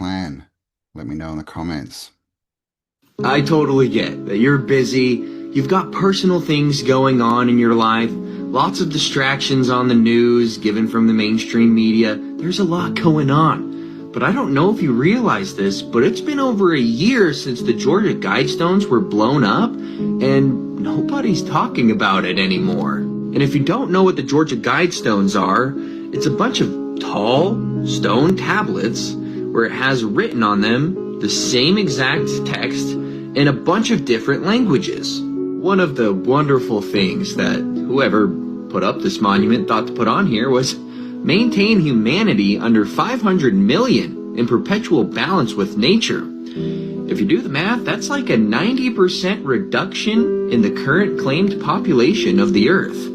plan? Let me know in the comments. I totally get that you're busy, you've got personal things going on in your life, lots of distractions on the news given from the mainstream media. There's a lot going on. But I don't know if you realize this, but it's been over a year since the Georgia Guidestones were blown up, and nobody's talking about it anymore. And if you don't know what the Georgia Guidestones are, it's a bunch of tall stone tablets where it has written on them the same exact text in a bunch of different languages. One of the wonderful things that whoever put up this monument thought to put on here was maintain humanity under 500 million in perpetual balance with nature. If you do the math, that's like a 90% reduction in the current claimed population of the Earth.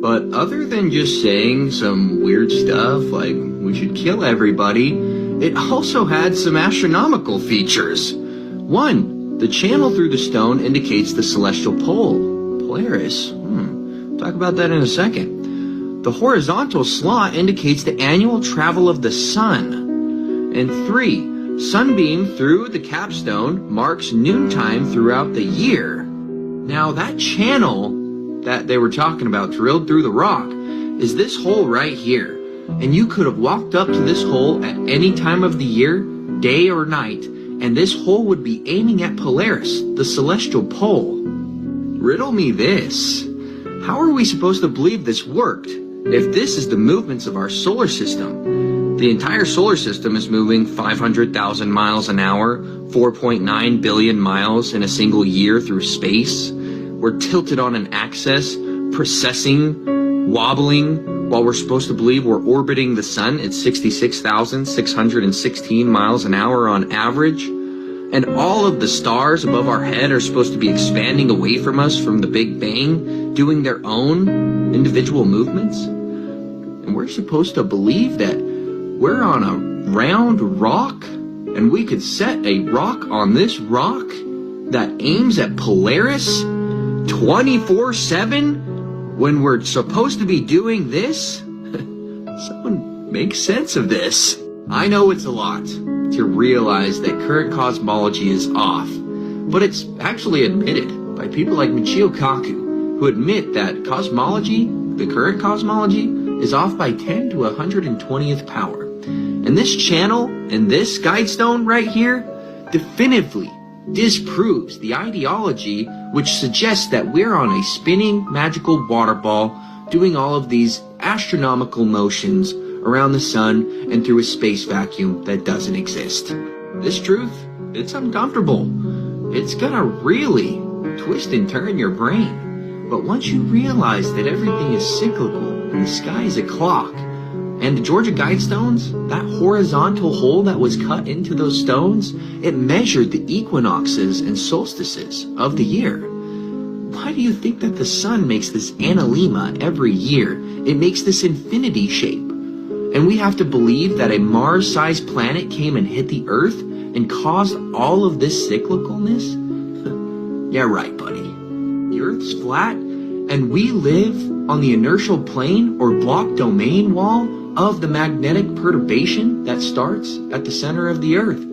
But other than just saying some weird stuff like we should kill everybody, it also had some astronomical features. One, the channel through the stone indicates the celestial pole, Polaris. Talk about that in a second. The horizontal slot indicates the annual travel of the sun. And 3, sunbeam through the capstone marks noontime throughout the year. Now that channel that they were talking about drilled through the rock is this hole right here. And you could have walked up to this hole at any time of the year, day or night, and this hole would be aiming at Polaris, the celestial pole. Riddle me this. How are we supposed to believe this worked if this is the movements of our solar system? The entire solar system is moving 500,000 miles an hour, 4.9 billion miles in a single year through space. We're tilted on an axis, precessing, wobbling, while we're supposed to believe we're orbiting the sun at 66,616 miles an hour on average. And all of the stars above our head are supposed to be expanding away from us from the Big Bang, doing their own individual movements. And we're supposed to believe that we're on a round rock, and we could set a rock on this rock that aims at Polaris 24/7 when we're supposed to be doing this? Someone make sense of this. I know it's a lot to realize that current cosmology is off, but it's actually admitted by people like Michio Kaku, who admit that cosmology, the current cosmology, is off by 10 to 120th power. And this channel and this guidestone right here definitively disproves the ideology which suggests that we're on a spinning magical water ball doing all of these astronomical motions around the sun and through a space vacuum that doesn't exist. This truth, it's uncomfortable. It's gonna really twist and turn your brain. But once you realize that everything is cyclical and the sky is a clock, and the Georgia Guidestones, that horizontal hole that was cut into those stones, it measured the equinoxes and solstices of the year. Why do you think that the sun makes this analemma every year? It makes this infinity shape. And we have to believe that a Mars-sized planet came and hit the Earth and caused all of this cyclicalness? Yeah, right, buddy. The Earth's flat, and we live on the inertial plane or block domain wall of the magnetic perturbation that starts at the center of the Earth.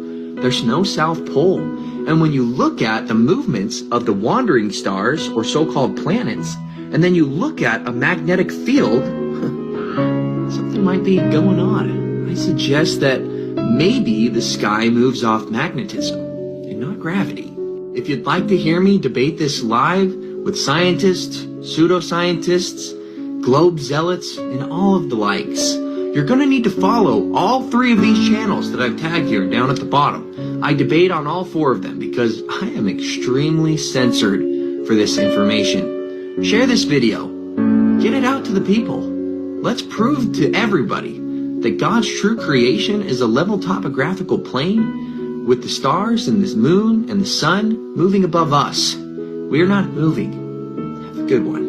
There's no South Pole. And when you look at the movements of the wandering stars, or so-called planets, and then you look at a magnetic field, something might be going on. I suggest that maybe the sky moves off magnetism and not gravity. If you'd like to hear me debate this live with scientists, pseudoscientists, globe zealots, and all of the likes, you're going to need to follow all 3 of these channels that I've tagged here down at the bottom. I debate on all 4 of them because I am extremely censored for this information. Share this video. Get it out to the people. Let's prove to everybody that God's true creation is a level topographical plane with the stars and this moon and the sun moving above us. We are not moving. Have a good one.